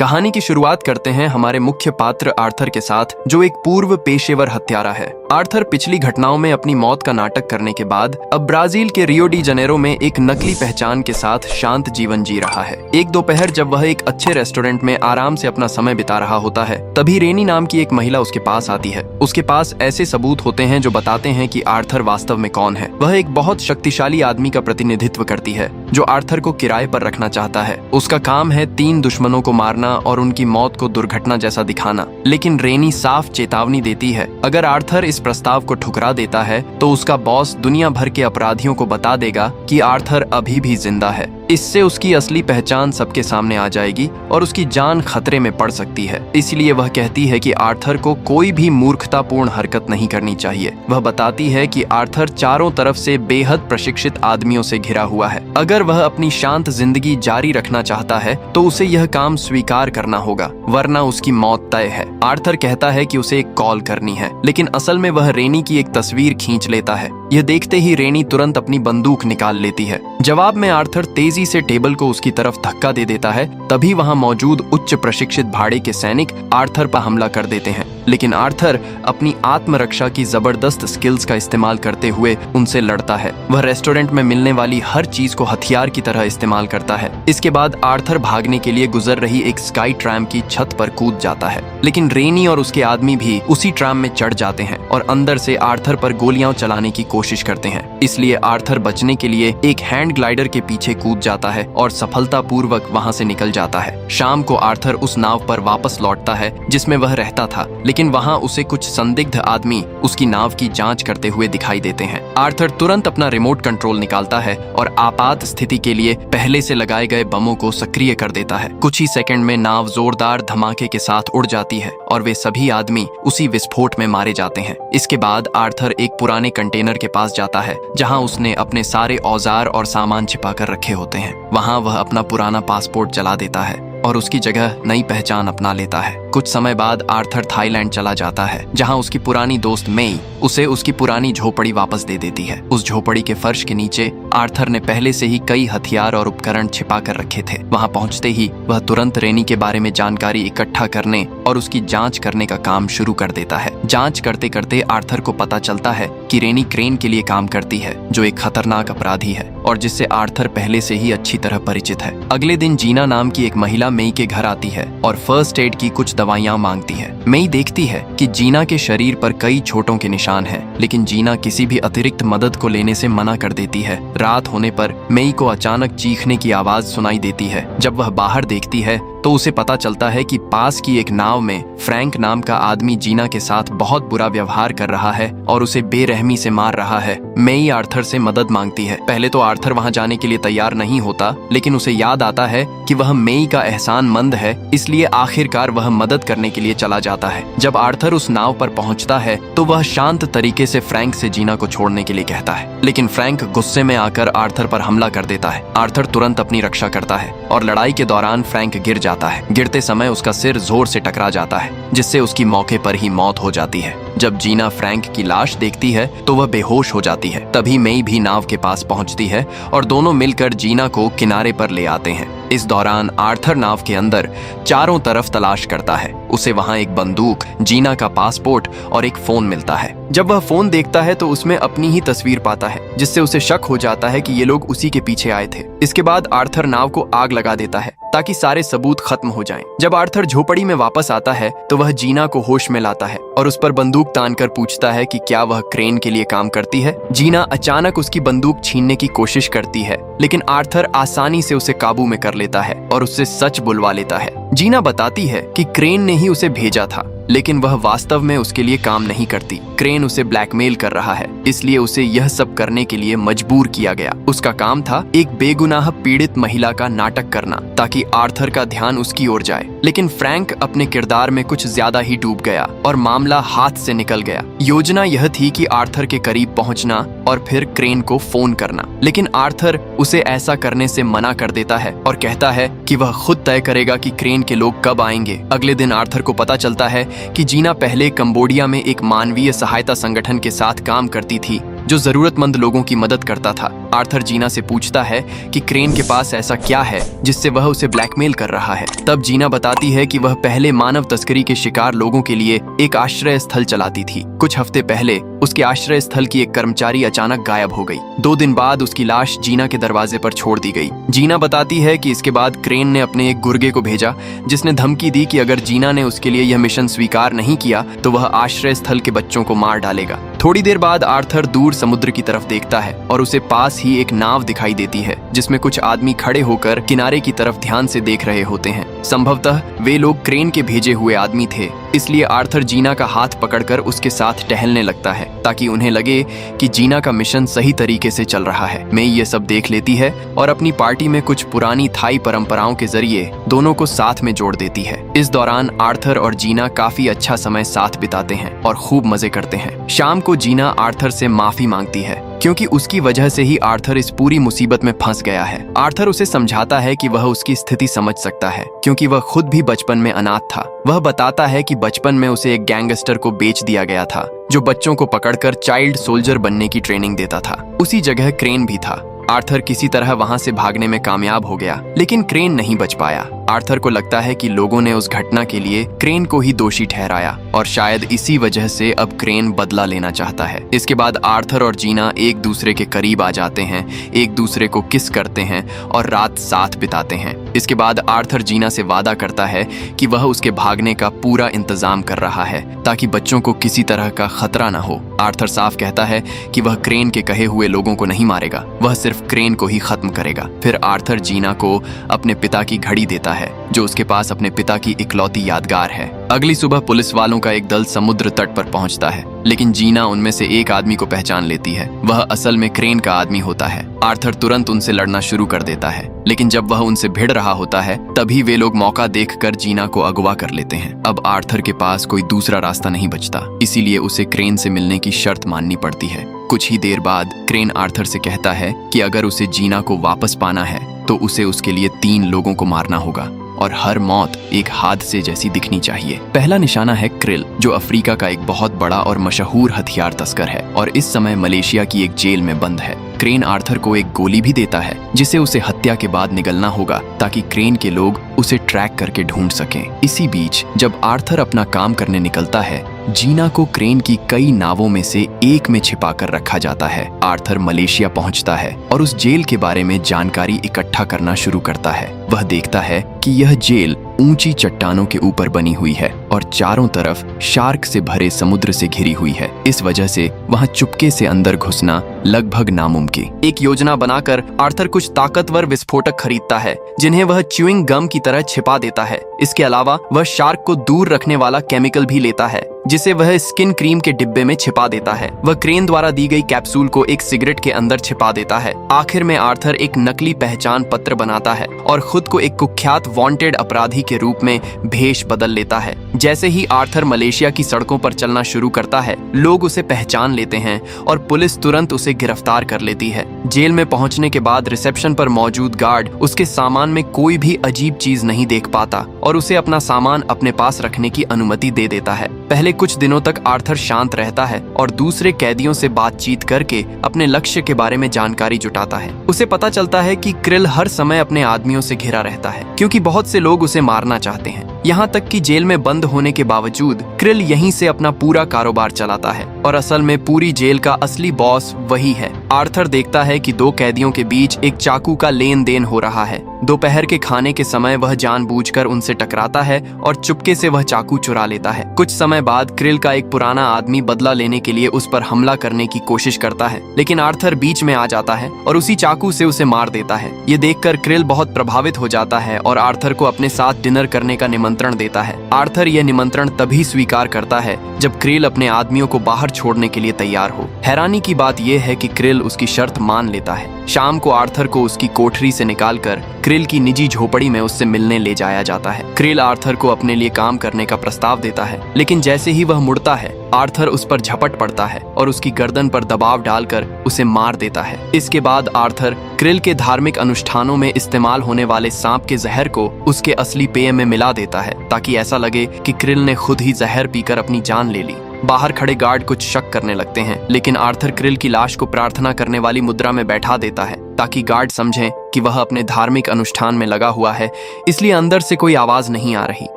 कहानी की शुरुआत करते हैं हमारे मुख्य पात्र आर्थर के साथ, जो एक पूर्व पेशेवर हत्यारा है। आर्थर पिछली घटनाओं में अपनी मौत का नाटक करने के बाद अब ब्राजील के रियो डी जनेरो में एक नकली पहचान के साथ शांत जीवन जी रहा है। एक दोपहर जब वह एक अच्छे रेस्टोरेंट में आराम से अपना समय बिता रहा होता है, तभी रेनी नाम की एक महिला उसके पास आती है। उसके पास ऐसे सबूत होते हैं जो बताते हैं कि आर्थर वास्तव में कौन है। वह एक बहुत शक्तिशाली आदमी का प्रतिनिधित्व करती है जो आर्थर को किराए पर रखना चाहता है। उसका काम है 3 दुश्मनों को मारना और उनकी मौत को दुर्घटना जैसा दिखाना। लेकिन रेनी साफ चेतावनी देती है, अगर आर्थर इस प्रस्ताव को ठुकरा देता है तो उसका बॉस दुनिया भर के अपराधियों को बता देगा कि आर्थर अभी भी जिंदा है। इससे उसकी असली पहचान सबके सामने आ जाएगी और उसकी जान खतरे में पड़ सकती है। इसलिए वह कहती है कि आर्थर को कोई भी मूर्खतापूर्ण हरकत नहीं करनी चाहिए। वह बताती है कि आर्थर चारों तरफ से बेहद प्रशिक्षित आदमियों से घिरा हुआ है। अगर वह अपनी शांत जिंदगी जारी रखना चाहता है तो उसे यह काम स्वीकार करना होगा, वरना उसकी मौत तय है। आर्थर कहता है कि उसे एक कॉल करनी है, लेकिन असल में वह रेनी की एक तस्वीर खींच लेता है। यह देखते ही रेनी तुरंत अपनी बंदूक निकाल लेती है। जवाब में आर्थर तेजी से टेबल को उसकी तरफ धक्का दे देता है। तभी वहां मौजूद उच्च प्रशिक्षित भाड़े के सैनिक आर्थर पर हमला कर देते हैं, लेकिन आर्थर अपनी आत्मरक्षा की जबरदस्त स्किल्स का इस्तेमाल करते हुए उनसे लड़ता है। वह रेस्टोरेंट में मिलने वाली हर चीज को हथियार की तरह इस्तेमाल करता है। इसके बाद आर्थर भागने के लिए गुजर रही एक स्काई ट्रैम की छत पर कूद जाता है, लेकिन रेनी और उसके आदमी भी उसी ट्रैम में चढ़ जाते हैं और अंदर से आर्थर पर गोलियां चलाने की कोशिश करते हैं। इसलिए आर्थर बचने के लिए एक हैंड ग्लाइडर के पीछे कूद जाता है और सफलतापूर्वक वहां से निकल जाता है। शाम को आर्थर उस नाव पर वापस लौटता है जिसमें वह रहता था, लेकिन वहां उसे कुछ संदिग्ध आदमी उसकी नाव की जांच करते हुए दिखाई देते हैं। आर्थर तुरंत अपना रिमोट कंट्रोल निकालता है और आपात स्थिति के लिए पहले से लगाए गए बमों को सक्रिय कर देता है। कुछ ही सेकंड में नाव जोरदार धमाके के साथ उड़ जाती है और वे सभी आदमी उसी विस्फोट में मारे जाते हैं। इसके बाद आर्थर एक पुराने कंटेनर के पास जाता है जहां उसने अपने सारे औजार और सामान छिपा कर रखे होते हैं। वहां वह अपना पुराना पासपोर्ट जला देता है और उसकी जगह नई पहचान अपना लेता है। कुछ समय बाद आर्थर थाईलैंड चला जाता है, जहां उसकी पुरानी दोस्त मेई उसे उसकी पुरानी झोपड़ी वापस दे देती है। उस झोपड़ी के फर्श के नीचे आर्थर ने पहले से ही कई हथियार और उपकरण छिपा कर रखे थे। वहां पहुंचते ही वह तुरंत रेनी के बारे में जानकारी इकट्ठा करने और उसकी जांच करने का काम शुरू कर देता है। जांच करते करते आर्थर को पता चलता है कि रेनी क्रेन के लिए काम करती है, जो एक खतरनाक अपराधी है और जिससे आर्थर पहले से ही अच्छी तरह परिचित है। अगले दिन जीना नाम की एक महिला मेई के घर आती है और फर्स्ट एड की कुछ दवाइयां मांगती है। मेई देखती है कि जीना के शरीर पर कई चोटों के निशान हैं, लेकिन जीना किसी भी अतिरिक्त मदद को लेने से मना कर देती है। रात होने पर मेई को अचानक चीखने की आवाज सुनाई देती है। जब वह बाहर देखती है तो उसे पता चलता है कि पास की एक नाव में फ्रैंक नाम का आदमी जीना के साथ बहुत बुरा व्यवहार कर रहा है और उसे बेरहमी से मार रहा है। मेई आर्थर से मदद मांगती है। पहले तो आर्थर वहां जाने के लिए तैयार नहीं होता, लेकिन उसे याद आता है कि वह मेई का एहसानमंद है, इसलिए आखिरकार वह मदद करने के लिए चला जाता है। जब आर्थर उस नाव पर पहुंचता है तो वह शांत तरीके से फ्रैंक से जीना को छोड़ने के लिए कहता है, लेकिन फ्रैंक गुस्से में आकर आर्थर पर हमला कर देता है। आर्थर तुरंत अपनी रक्षा करता है और लड़ाई के दौरान फ्रैंक गिर जाता है। गिरते समय उसका सिर जोर से टकरा जाता है, जिससे उसकी मौके पर ही मौत हो जाती है। जब जीना फ्रैंक की लाश देखती है तो वह बेहोश हो जाती है। तभी मेई भी नाव के पास पहुंचती है और दोनों मिलकर जीना को किनारे पर ले आते हैं। इस दौरान आर्थर नाव के अंदर चारों तरफ तलाश करता है। उसे वहां एक बंदूक, जीना का पासपोर्ट और एक फोन मिलता है। जब वह फोन देखता है तो उसमें अपनी ही तस्वीर पाता है, जिससे उसे शक हो जाता है कि ये लोग उसी के पीछे आए थे। इसके बाद आर्थर नाव को आग लगा देता है ताकि सारे सबूत खत्म हो जाएं। जब आर्थर झोपड़ी में वापस आता है तो वह जीना को होश में लाता है और उस पर बंदूक तानकर पूछता है कि क्या वह क्रेन के लिए काम करती है। जीना अचानक उसकी बंदूक छीनने की कोशिश करती है, लेकिन आर्थर आसानी से उसे काबू में कर लेता है और उससे सच बुलवा लेता है। जीना बताती है कि क्रेन ने ही उसे भेजा था, लेकिन वह वास्तव में उसके लिए काम नहीं करती। क्रेन उसे ब्लैकमेल कर रहा है, इसलिए उसे यह सब करने के लिए मजबूर किया गया। उसका काम था एक बेगुनाह पीड़ित महिला का नाटक करना ताकि आर्थर का ध्यान उसकी ओर जाए। लेकिन फ्रैंक अपने किरदार में कुछ ज्यादा ही डूब गया और मामला हाथ से निकल गया। योजना यह थी कि आर्थर के करीब पहुंचना और फिर क्रेन को फोन करना, लेकिन आर्थर उसे ऐसा करने से मना कर देता है और कहता है कि वह खुद तय करेगा कि क्रेन के लोग कब आएंगे। अगले दिन आर्थर को पता चलता है कि जीना पहले कंबोडिया में एक मानवीय सहायता संगठन के साथ काम करती थी जो जरूरतमंद लोगों की मदद करता था। आर्थर जीना से पूछता है कि क्रेन के पास ऐसा क्या है जिससे वह उसे ब्लैकमेल कर रहा है। तब जीना बताती है कि वह पहले मानव तस्करी के शिकार लोगों के लिए एक आश्रय स्थल चलाती थी। कुछ हफ्ते पहले उसके आश्रय स्थल की एक कर्मचारी अचानक गायब हो गई। 2 दिन बाद उसकी लाश जीना के दरवाजे पर छोड़ दी गई। जीना बताती है कि इसके बाद क्रेन ने अपने एक गुर्गे को भेजा, जिसने धमकी दी कि अगर जीना ने उसके लिए यह मिशन स्वीकार नहीं किया तो वह आश्रय स्थल के बच्चों को मार डालेगा। थोड़ी देर बाद आर्थर दूर समुद्र की तरफ देखता है और उसे पास ही एक नाव दिखाई देती है जिसमें कुछ आदमी खड़े होकर किनारे की तरफ ध्यान से देख रहे होते हैं। संभवतः वे लोग क्रेन के भेजे हुए आदमी थे, इसलिए आर्थर जीना का हाथ पकड़कर उसके साथ टहलने लगता है ताकि उन्हें लगे कि जीना का मिशन सही तरीके से चल रहा है। मे ये सब देख लेती है और अपनी पार्टी में कुछ पुरानी थाई परंपराओं के जरिए दोनों को साथ में जोड़ देती है। इस दौरान आर्थर और जीना काफी अच्छा समय साथ बिताते हैं और खूब मजे करते हैं। शाम को जीना आर्थर से माफी मांगती है क्योंकि उसकी वजह से ही आर्थर इस पूरी मुसीबत में फंस गया है। आर्थर उसे समझाता है कि वह उसकी स्थिति समझ सकता है क्योंकि वह खुद भी बचपन में अनाथ था। वह बताता है कि बचपन में उसे एक गैंगस्टर को बेच दिया गया था जो बच्चों को पकड़कर चाइल्ड सोल्जर बनने की ट्रेनिंग देता था। उसी जगह क्रेन भी था। आर्थर किसी तरह वहां से भागने में कामयाब हो गया, लेकिन क्रेन नहीं बच पाया। आर्थर को लगता है कि लोगों ने उस घटना के लिए क्रेन को ही दोषी ठहराया और शायद इसी वजह से अब क्रेन बदला लेना चाहता है। इसके बाद आर्थर और जीना एक दूसरे के करीब आ जाते हैं, एक दूसरे को किस करते हैं और रात साथ बिताते हैं। इसके बाद आर्थर जीना से वादा करता है कि वह उसके भागने का पूरा इंतजाम कर रहा है ताकि बच्चों को किसी तरह का खतरा न हो। आर्थर साफ कहता है कि वह क्रेन के कहे हुए लोगों को नहीं मारेगा, वह सिर्फ क्रेन को ही खत्म करेगा। फिर आर्थर जीना को अपने पिता की घड़ी देता है जो उसके पास अपने पिता की इकलौती यादगार है। अगली सुबह पुलिस वालों का एक दल समुद्र तट पर पहुंचता है, लेकिन जीना उनमें से एक आदमी को पहचान लेती है। वह असल में क्रेन का आदमी होता है। आर्थर तुरंत उनसे लड़ना शुरू कर देता है, लेकिन जब वह उनसे भिड़ रहा होता है तभी वे लोग मौका देखकर जीना को अगवा कर लेते हैं। अब आर्थर के पास कोई दूसरा रास्ता नहीं बचता, इसीलिए उसे क्रेन से मिलने की शर्त माननी पड़ती है। कुछ ही देर बाद क्रेन आर्थर से कहता है कि अगर उसे जीना को वापस पाना है तो उसे उसके लिए 3 लोगों को मारना होगा और हर मौत एक हादसे जैसी दिखनी चाहिए। पहला निशाना है क्रिल, जो अफ्रीका का एक बहुत बड़ा और मशहूर हथियार तस्कर है और इस समय मलेशिया की एक जेल में बंद है। क्रेन आर्थर को एक गोली भी देता है जिसे उसे हत्या के बाद निगलना होगा ताकि क्रेन के लोग उसे ट्रैक करके ढूंढ सकें। इसी बीच जब आर्थर अपना काम करने निकलता है, जीना को क्रेन की कई नावों में से एक में छिपा कर रखा जाता है। आर्थर मलेशिया पहुंचता है और उस जेल के बारे में जानकारी इकट्ठा करना शुरू करता है। वह देखता है कि यह जेल ऊंची चट्टानों के ऊपर बनी हुई है और चारों तरफ शार्क से भरे समुद्र से घिरी हुई है। इस वजह से वहां चुपके से अंदर घुसना लगभग नामुमकिन। एक योजना बनाकर आर्थर कुछ ताकतवर विस्फोटक खरीदता है जिन्हें वह च्यूइंग गम की तरह छिपा देता है। इसके अलावा वह शार्क को दूर रखने वाला केमिकल भी लेता है जिसे वह स्किन क्रीम के डिब्बे में छिपा देता है। वह क्रेन द्वारा दी गई कैप्सूल को एक सिगरेट के अंदर छिपा देता है। आखिर में आर्थर एक नकली पहचान पत्र बनाता है और खुद को एक कुख्यात वांटेड अपराधी के रूप में भेष बदल लेता है। जैसे ही आर्थर मलेशिया की सड़कों पर चलना शुरू करता है, लोग उसे पहचान लेते हैं और पुलिस तुरंत उसे गिरफ्तार कर लेती है। जेल में पहुंचने के बाद रिसेप्शन पर मौजूद गार्ड उसके सामान में कोई भी अजीब चीज नहीं देख पाता और उसे अपना सामान अपने पास रखने की अनुमति दे देता है। पहले कुछ दिनों तक आर्थर शांत रहता है और दूसरे कैदियों से बातचीत करके अपने लक्ष्य के बारे में जानकारी जुटाता है। उसे पता चलता है कि क्रिल हर समय अपने आदमियों से घिरा रहता है क्योंकि बहुत से लोग उसे मारना चाहते हैं। यहाँ तक कि जेल में बंद होने के बावजूद क्रिल यहीं से अपना पूरा कारोबार चलाता है और असल में पूरी जेल का असली बॉस वही है। आर्थर देखता है कि 2 कैदियों के बीच एक चाकू का लेन देन हो रहा है। दोपहर के खाने के समय वह जानबूझकर उनसे टकराता है और चुपके से वह चाकू चुरा लेता है। कुछ समय बाद क्रिल का एक पुराना आदमी बदला लेने के लिए उस पर हमला करने की कोशिश करता है, लेकिन आर्थर बीच में आ जाता है और उसी चाकू से उसे मार देता है। ये देखकर क्रिल बहुत प्रभावित हो जाता है और आर्थर को अपने साथ डिनर करने का निमंत्रण देता है। आर्थर यह निमंत्रण तभी स्वीकार करता है जब क्रिल अपने आदमियों को बाहर छोड़ने के लिए तैयार हो। हैरानी की बात यह है कि क्रिल उसकी शर्त मान लेता है। शाम को आर्थर को उसकी कोठरी से निकालकर क्रिल की निजी झोपड़ी में उससे मिलने ले जाया जाता है। क्रिल आर्थर को अपने लिए काम करने का प्रस्ताव देता है, लेकिन जैसे ही वह मुड़ता है, आर्थर उस पर झपट पड़ता है और उसकी गर्दन पर दबाव डालकर उसे मार देता है। इसके बाद आर्थर क्रिल के धार्मिक अनुष्ठानों में इस्तेमाल होने वाले सांप के जहर को उसके असली पेय में मिला देता है ताकि ऐसा लगे कि क्रिल ने खुद ही जहर पीकर अपनी जान ले ली। बाहर खड़े गार्ड कुछ शक करने लगते हैं, लेकिन आर्थर क्रिल की लाश को प्रार्थना करने वाली मुद्रा में बैठा देता है ताकि गार्ड समझें कि वह अपने धार्मिक अनुष्ठान में लगा हुआ है, इसलिए अंदर से कोई आवाज नहीं आ रही।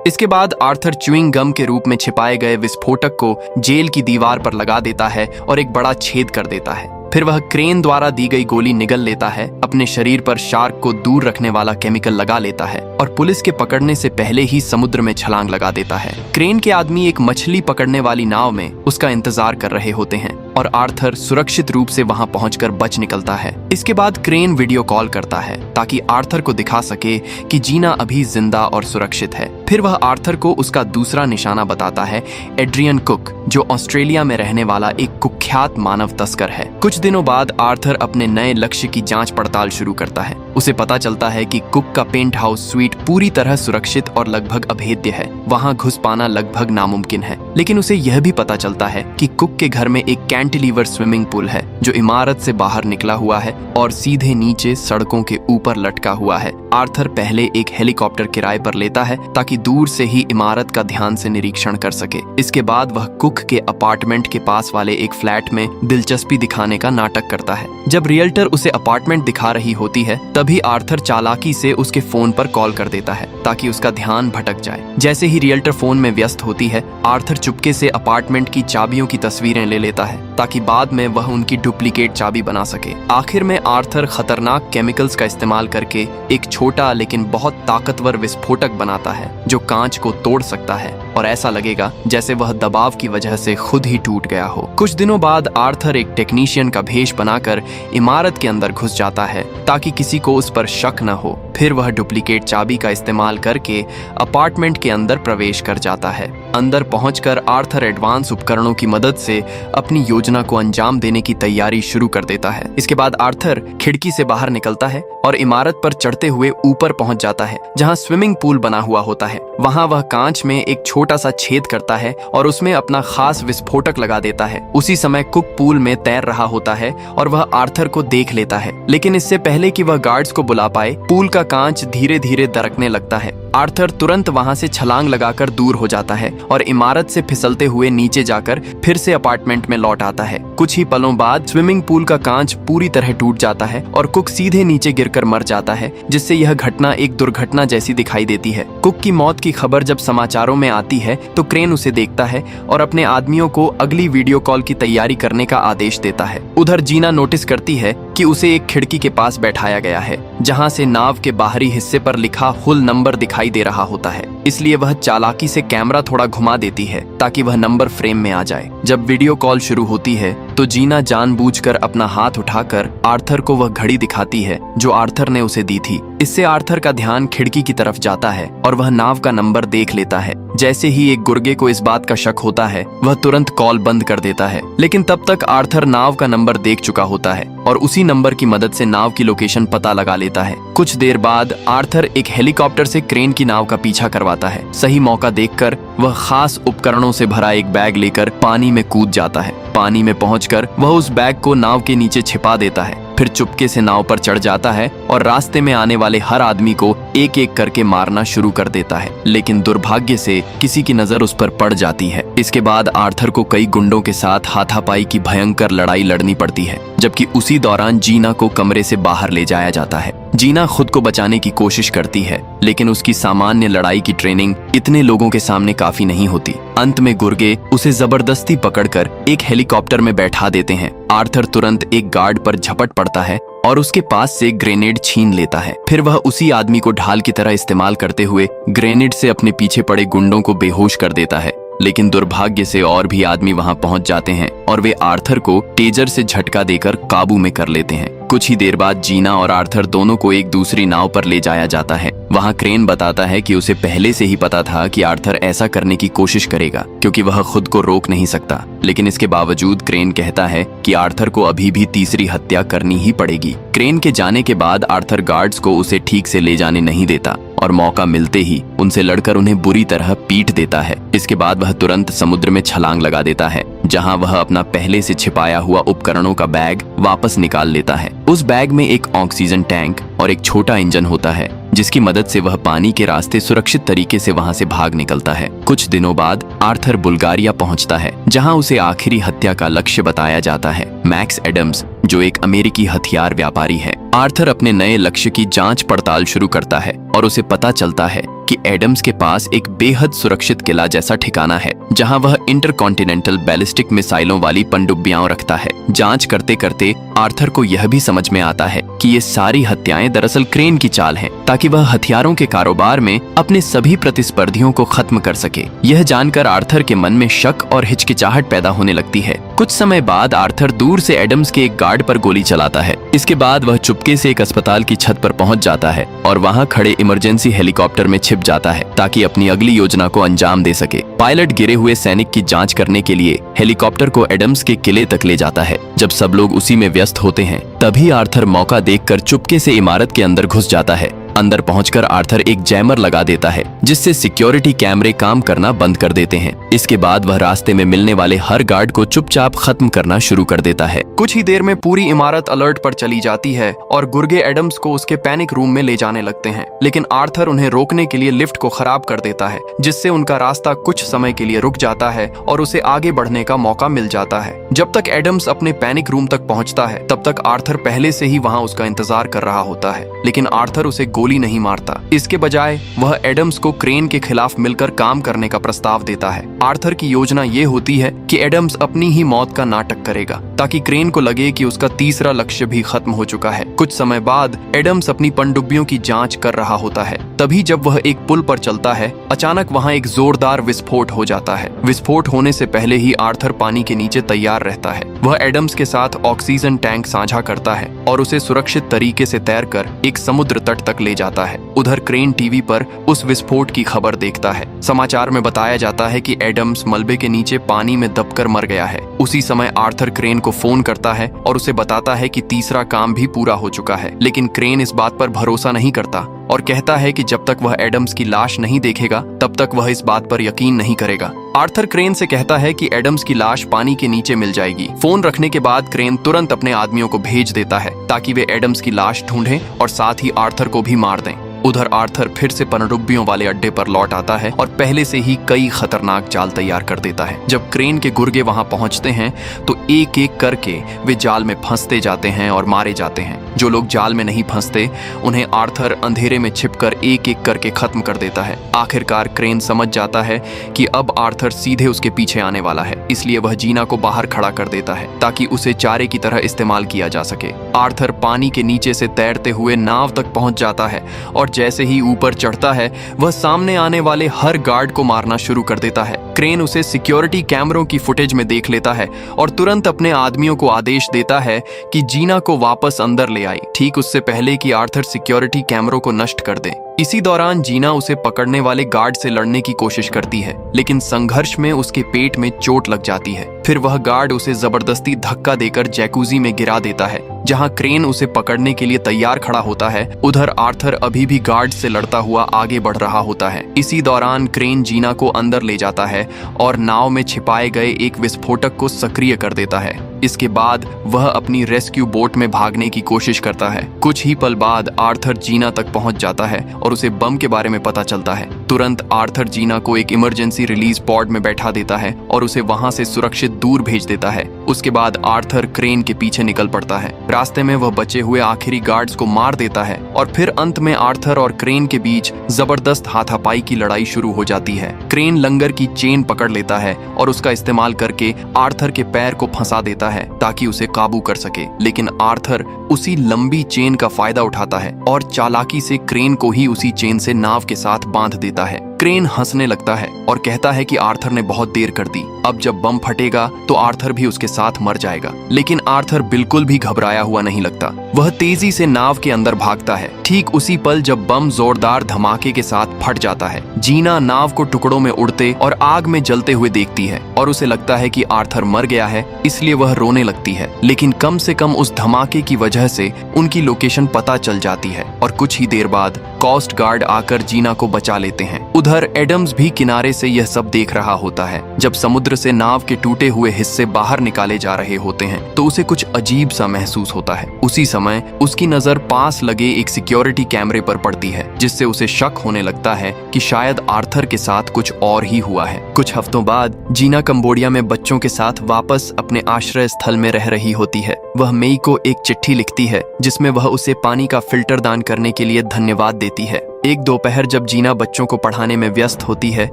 इसके बाद आर्थर च्युइंग गम के रूप में छिपाए गए विस्फोटक को जेल की दीवार पर लगा देता है और एक बड़ा छेद कर देता है। फिर वह क्रेन द्वारा दी गई गोली निगल लेता है, अपने शरीर पर शार्क को दूर रखने वाला केमिकल लगा लेता है और पुलिस के पकड़ने से पहले ही समुद्र में छलांग लगा देता है। क्रेन के आदमी एक मछली पकड़ने वाली नाव में उसका इंतजार कर रहे होते हैं और आर्थर सुरक्षित रूप से वहां पहुंचकर बच निकलता है। इसके बाद क्रेन वीडियो कॉल करता है ताकि आर्थर को दिखा सके कि जीना अभी जिंदा और सुरक्षित है। फिर वह आर्थर को उसका दूसरा निशाना बताता है, एड्रियन कुक, जो ऑस्ट्रेलिया में रहने वाला एक कुख्यात मानव तस्कर है। कुछ दिनों बाद आर्थर अपने नए लक्ष्य की जांच पड़ताल शुरू करता है। उसे पता चलता है कि कुक का पेंट हाउस स्वीट पूरी तरह सुरक्षित और लगभग अभेद्य है, वहां घुस पाना लगभग नामुमकिन है। लेकिन उसे यह भी पता चलता है कि कुक के घर में एक कैंटिलीवर स्विमिंग पूल है जो इमारत से बाहर निकला हुआ है और सीधे नीचे सड़कों के ऊपर लटका हुआ है। आर्थर पहले एक हेलीकॉप्टर किराए पर लेता है ताकि दूर से ही इमारत का ध्यान से निरीक्षण कर सके। इसके बाद वह कुक के अपार्टमेंट के पास वाले एक फ्लैट में दिलचस्पी दिखाने का नाटक करता है। जब रियल्टर उसे अपार्टमेंट दिखा रही होती है तभी आर्थर चालाकी से उसके फोन पर कॉल कर देता है ताकि उसका ध्यान भटक जाए। जैसे ही रियल्टर फोन में व्यस्त होती है, आर्थर चुपके से अपार्टमेंट की चाबियों की तस्वीरें ले लेता है ताकि बाद में वह उनकी डुप्लीकेट चाबी बना सके। आखिर में आर्थर खतरनाक केमिकल्स का इस्तेमाल करके एक छोटा लेकिन बहुत ताकतवर विस्फोटक बनाता है जो कांच को तोड़ सकता है और ऐसा लगेगा जैसे वह दबाव की वजह से खुद ही टूट गया हो। कुछ दिनों बाद आर्थर एक टेक्नीशियन का भेष बनाकर इमारत के अंदर घुस जाता है ताकि किसी को उस पर शक न हो। फिर वह डुप्लीकेट चाबी का इस्तेमाल करके अपार्टमेंट के अंदर प्रवेश कर जाता है। अंदर पहुंचकर आर्थर एडवांस उपकरणों की मदद से अपनी योजना को अंजाम देने की तैयारी शुरू कर देता है। इसके बाद आर्थर खिड़की से बाहर निकलता है और इमारत पर चढ़ते हुए ऊपर पहुंच जाता है जहां स्विमिंग पूल बना हुआ होता है। वहां वह कांच में एक छोटा सा छेद करता है और उसमें अपना खास विस्फोटक लगा देता है। उसी समय कुक पूल में तैर रहा होता है और वह आर्थर को देख लेता है, लेकिन इससे पहले कि वह गार्ड्स को बुला पाए, पूल का कांच धीरे धीरे दरकने लगता है। आर्थर तुरंत वहां से छलांग लगाकर दूर हो जाता है और इमारत से फिसलते हुए नीचे जाकर फिर से अपार्टमेंट में लौट आता है। कुछ ही पलों बाद स्विमिंग पूल का कांच पूरी तरह टूट जाता है और कुक सीधे नीचे गिरकर मर जाता है, जिससे यह घटना एक दुर्घटना जैसी दिखाई देती है। कुक की मौत की खबर जब समाचारों में आती है तो क्रेन उसे देखता है और अपने आदमियों को अगली वीडियो कॉल की तैयारी करने का आदेश देता है। उधर जीना नोटिस करती है कि उसे एक खिड़की के पास बैठाया गया है जहां से नाव के बाहरी हिस्से पर लिखा हुल नंबर दिखाई दे रहा होता है, इसलिए वह चालाकी से कैमरा थोड़ा घुमा देती है ताकि वह नंबर फ्रेम में आ जाए। जब वीडियो कॉल शुरू होती है तो जीना जानबूझकर अपना हाथ उठाकर आर्थर को वह घड़ी दिखाती है जो आर्थर ने उसे दी थी। इससे आर्थर का ध्यान खिड़की की तरफ जाता है और वह नाव का नंबर देख लेता है। जैसे ही एक गुर्गे को इस बात का शक होता है वह तुरंत कॉल बंद कर देता है, लेकिन तब तक आर्थर नाव का नंबर देख चुका होता है और उसी नंबर की मदद से नाव की लोकेशन पता लगा लेता है। कुछ देर बाद आर्थर एक हेलीकॉप्टर से क्रेन की नाव का पीछा करवाता है। सही मौका देखकर वह खास उपकरणों से भरा एक बैग लेकर पानी में कूद जाता है। पानी में पहुंचकर वह उस बैग को नाव के नीचे छिपा देता है, फिर चुपके से नाव पर चढ़ जाता है और रास्ते में आने वाले हर आदमी को एक एक करके मारना शुरू कर देता है, लेकिन दुर्भाग्य से किसी की नजर उस पर पड़ जाती है। इसके बाद आर्थर को कई गुंडों के साथ हाथापाई की भयंकर लड़ाई लड़नी पड़ती है, जबकि उसी दौरान जीना को कमरे से बाहर ले जाया जाता है। जीना खुद को बचाने की कोशिश करती है, लेकिन उसकी सामान्य लड़ाई की ट्रेनिंग इतने लोगों के सामने काफी नहीं होती। अंत में गुर्गे उसे जबरदस्ती पकड़कर एक हेलीकॉप्टर में बैठा देते हैं। आर्थर तुरंत एक गार्ड पर झपट पड़ता है और उसके पास से ग्रेनेड छीन लेता है। फिर वह उसी आदमी को ढाल की तरह इस्तेमाल करते हुए ग्रेनेड से अपने पीछे पड़े गुंडों को बेहोश कर देता है, लेकिन दुर्भाग्य से और भी आदमी वहां पहुंच जाते हैं और वे आर्थर को टेजर से झटका देकर काबू में कर लेते हैं। कुछ ही देर बाद जीना और आर्थर दोनों को एक दूसरी नाव पर ले जाया जाता है। वहां क्रेन बताता है कि उसे पहले से ही पता था कि आर्थर ऐसा करने की कोशिश करेगा क्योंकि वह खुद को रोक नहीं सकता, लेकिन इसके बावजूद क्रेन कहता है कि आर्थर को अभी भी तीसरी हत्या करनी ही पड़ेगी। क्रेन के जाने के बाद आर्थर गार्ड्स को उसे ठीक से ले जाने नहीं देता और मौका मिलते ही उनसे लड़कर उन्हें बुरी तरह पीट देता है। इसके बाद वह तुरंत समुद्र में छलांग लगा देता है, जहां वह अपना पहले से छिपाया हुआ उपकरणों का बैग वापस निकाल लेता है। उस बैग में एक ऑक्सीजन टैंक और एक छोटा इंजन होता है जिसकी मदद से वह पानी के रास्ते सुरक्षित तरीके से वहां से भाग निकलता है। कुछ दिनों बाद आर्थर बुल्गारिया पहुंचता है, जहां उसे आखिरी हत्या का लक्ष्य बताया जाता है, मैक्स एडम्स, जो एक अमेरिकी हथियार व्यापारी है। आर्थर अपने नए लक्ष्य की जांच पड़ताल शुरू करता है और उसे पता चलता है कि एडम्स के पास एक बेहद सुरक्षित किला जैसा ठिकाना है, जहां वह इंटरकॉन्टिनेंटल बैलिस्टिक मिसाइलों वाली पनडुब्बियां रखता है। जांच करते करते आर्थर को यह भी समझ में आता है कि ये सारी हत्याएं दरअसल क्रेन की चाल हैं, ताकि वह हथियारों के कारोबार में अपने सभी प्रतिस्पर्धियों को खत्म कर सके। यह जानकर आर्थर के मन में शक और हिचकिचाहट पैदा होने लगती है। कुछ समय बाद आर्थर दूर से एडम्स के एक गार्ड पर गोली चलाता है। इसके बाद वह चुपके से एक अस्पताल की छत पर पहुंच जाता है और वहां खड़े इमरजेंसी हेलीकॉप्टर में छिप जाता है, ताकि अपनी अगली योजना को अंजाम दे सके। पायलट गिरे हुए सैनिक की जांच करने के लिए हेलीकॉप्टर को एडम्स के किले तक ले जाता है। जब सब लोग उसी में व्यस्त होते हैं, तभी आर्थर मौका देखकर चुपके से इमारत के अंदर घुस जाता है। अंदर पहुंचकर आर्थर एक जैमर लगा देता है, जिससे सिक्योरिटी कैमरे काम करना बंद कर देते हैं। इसके बाद वह रास्ते में मिलने वाले हर गार्ड को चुपचाप खत्म करना शुरू कर देता है। कुछ ही देर में पूरी इमारत अलर्ट पर चली जाती है और गुर्गे एडम्स को उसके पैनिक रूम में ले जाने लगते हैं, लेकिन आर्थर उन्हें रोकने के लिए लिफ्ट को खराब कर देता है, जिससे उनका रास्ता कुछ समय के लिए रुक जाता है और उसे आगे बढ़ने का मौका मिल जाता है। जब तक एडम्स अपने पैनिक रूम तक पहुंचता है, तब तक आर्थर पहले से ही वहां उसका इंतजार कर रहा होता है, लेकिन आर्थर उसे गोली नहीं मारता। इसके बजाय वह एडम्स को क्रेन के खिलाफ मिलकर काम करने का प्रस्ताव देता है। आर्थर की योजना ये होती है कि एडम्स अपनी ही मौत का नाटक करेगा, ताकि क्रेन को लगे कि उसका तीसरा लक्ष्य भी खत्म हो चुका है। कुछ समय बाद एडम्स अपनी पनडुब्बियों की जांच कर रहा होता है। तभी जब वह एक पुल पर चलता है, अचानक वहां एक जोरदार विस्फोट हो जाता है। विस्फोट होने से पहले ही आर्थर पानी के नीचे तैयार रहता है। वह एडम्स के साथ ऑक्सीजन टैंक साझा करता है और उसे सुरक्षित तरीके से तैरकर एक समुद्र तट तक ले जाता है। उधर क्रेन टीवी पर उस विस्फोट की खबर देखता है। समाचार में बताया जाता है कि एडम्स मलबे के नीचे पानी में दबकर मर गया है। उसी समय आर्थर क्रेन को फोन करता है और उसे बताता है कि तीसरा काम भी पूरा हो चुका है, लेकिन क्रेन इस बात पर भरोसा नहीं करता और कहता है कि जब तक वह एडम्स की लाश नहीं देखेगा, तब तक वह इस बात पर यकीन नहीं करेगा। आर्थर क्रेन से कहता है कि एडम्स की लाश पानी के नीचे मिल जाएगी। फोन रखने के बाद क्रेन तुरंत अपने आदमियों को भेज देता है, ताकि वे एडम्स की लाश ढूंढें और साथ ही आर्थर को भी मार दें। उधर आर्थर फिर से पनडुब्बियों वाले अड्डे पर लौट आता है और पहले से ही कई खतरनाक जाल तैयार कर देता है। जब क्रेन के गुर्गे वहां पहुंचते हैं, तो एक एक करके वे जाल में फंसते जाते हैं और मारे जाते हैं। जो लोग जाल में नहीं फंसते, उन्हें आर्थर अंधेरे में छिपकर एक एक करके खत्म कर देता है। आखिरकार क्रेन समझ जाता है कि अब आर्थर सीधे उसके पीछे आने वाला है, इसलिए वह जीना को बाहर खड़ा कर देता है, ताकि उसे चारे की तरह इस्तेमाल किया जा सके। आर्थर पानी के नीचे से तैरते हुए नाव तक पहुंच जाता है और जैसे ही ऊपर चढ़ता है, वह सामने आने वाले हर गार्ड को मारना शुरू कर देता है। क्रेन उसे सिक्योरिटी कैमरों की फुटेज में देख लेता है और तुरंत अपने आदमियों को आदेश देता है कि जीना को वापस अंदर ले आई, ठीक उससे पहले कि आर्थर सिक्योरिटी कैमरों को नष्ट कर दे। इसी दौरान जीना उसे पकड़ने वाले गार्ड से लड़ने की कोशिश करती है, लेकिन संघर्ष में उसके पेट में चोट लग जाती है। फिर वह गार्ड उसे जबरदस्ती धक्का देकर जैकूजी में गिरा देता है, जहां क्रेन उसे पकड़ने के लिए तैयार खड़ा होता है। उधर आर्थर अभी भी गार्ड से लड़ता हुआ आगे बढ़ रहा होता है। इसी दौरान क्रेन जीना को अंदर ले जाता है और नाव में छिपाए गए एक विस्फोटक को सक्रिय कर देता है। इसके बाद वह अपनी रेस्क्यू बोट में भागने की कोशिश करता है। कुछ ही पल बाद आर्थर जीना तक पहुंच जाता है और उसे बम के बारे में पता चलता है। तुरंत आर्थर जीना को एक इमरजेंसी रिलीज पॉड में बैठा देता है और उसे वहां से सुरक्षित दूर भेज देता है। उसके बाद आर्थर क्रेन के पीछे निकल पड़ता है। रास्ते में वह बचे हुए आखिरी गार्ड्स को मार देता है और फिर अंत में आर्थर और क्रेन के बीच जबरदस्त हाथापाई की लड़ाई शुरू हो जाती है। क्रेन लंगर की चेन पकड़ लेता है और उसका इस्तेमाल करके आर्थर के पैर को फंसा देता है ताकि उसे काबू कर सके, लेकिन आर्थर उसी लंबी चेन का फायदा उठाता है और चालाकी से क्रेन को ही उसी चेन से नाव के साथ बांध देता है। क्रेन हंसने लगता है और कहता है कि आर्थर ने बहुत देर कर दी, अब जब बम फटेगा तो आर्थर भी उसके साथ मर जाएगा। लेकिन आर्थर बिल्कुल भी घबराया हुआ नहीं लगता। वह तेजी से नाव के अंदर भागता है। ठीक उसी पल जब बम जोरदार धमाके के साथ फट जाता है, जीना नाव को टुकड़ों में उड़ते और आग में जलते हुए देखती है और उसे लगता है कि आर्थर मर गया है, इसलिए वह रोने लगती है। लेकिन कम से कम उस धमाके की वजह से उनकी लोकेशन पता चल जाती है और कुछ ही देर बाद कोस्ट गार्ड आकर जीना को बचा लेते हैं। उधर उधर एडम्स भी किनारे से यह सब देख रहा होता है। जब समुद्र से नाव के टूटे हुए हिस्से बाहर निकाले जा रहे होते हैं तो उसे कुछ अजीब सा महसूस होता है। उसी समय उसकी नजर पास लगे एक सिक्योरिटी कैमरे पर पड़ती है, जिससे उसे शक होने लगता है कि शायद आर्थर के साथ कुछ और ही हुआ है। कुछ हफ्तों बाद जीना कंबोडिया में बच्चों के साथ वापस अपने आश्रय स्थल में रह रही होती है। वह मेई को एक चिट्ठी लिखती है जिसमें वह उसे पानी का फिल्टर दान करने के लिए धन्यवाद देती है। एक दोपहर जब जीना बच्चों को पढ़ाने में व्यस्त होती है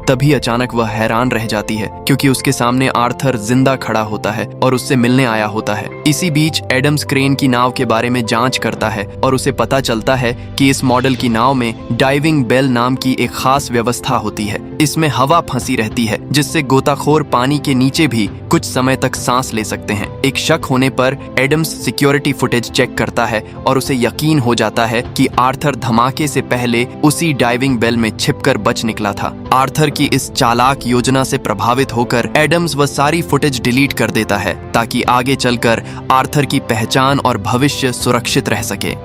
तभी अचानक वह हैरान रह जाती है क्योंकि उसके सामने आर्थर जिंदा खड़ा होता है और उससे मिलने आया होता है। इसी बीच एडम्स क्रेन की नाव के बारे में जांच करता है और उसे पता चलता है कि इस मॉडल की नाव में डाइविंग बेल नाम की एक खास व्यवस्था होती है। इसमें हवा फंसी रहती है जिससे गोताखोर पानी के नीचे भी कुछ समय तक सांस ले सकते हैं। एक शक होने पर एडम्स सिक्योरिटी फुटेज चेक करता है और उसे यकीन हो जाता है कि आर्थर धमाके से पहले उसी डाइविंग बेल में छिपकर बच निकला था। आर्थर की इस चालाक योजना से प्रभावित होकर एडम्स वह सारी फुटेज डिलीट कर देता है ताकि आगे चलकर आर्थर की पहचान और भविष्य सुरक्षित रह सके।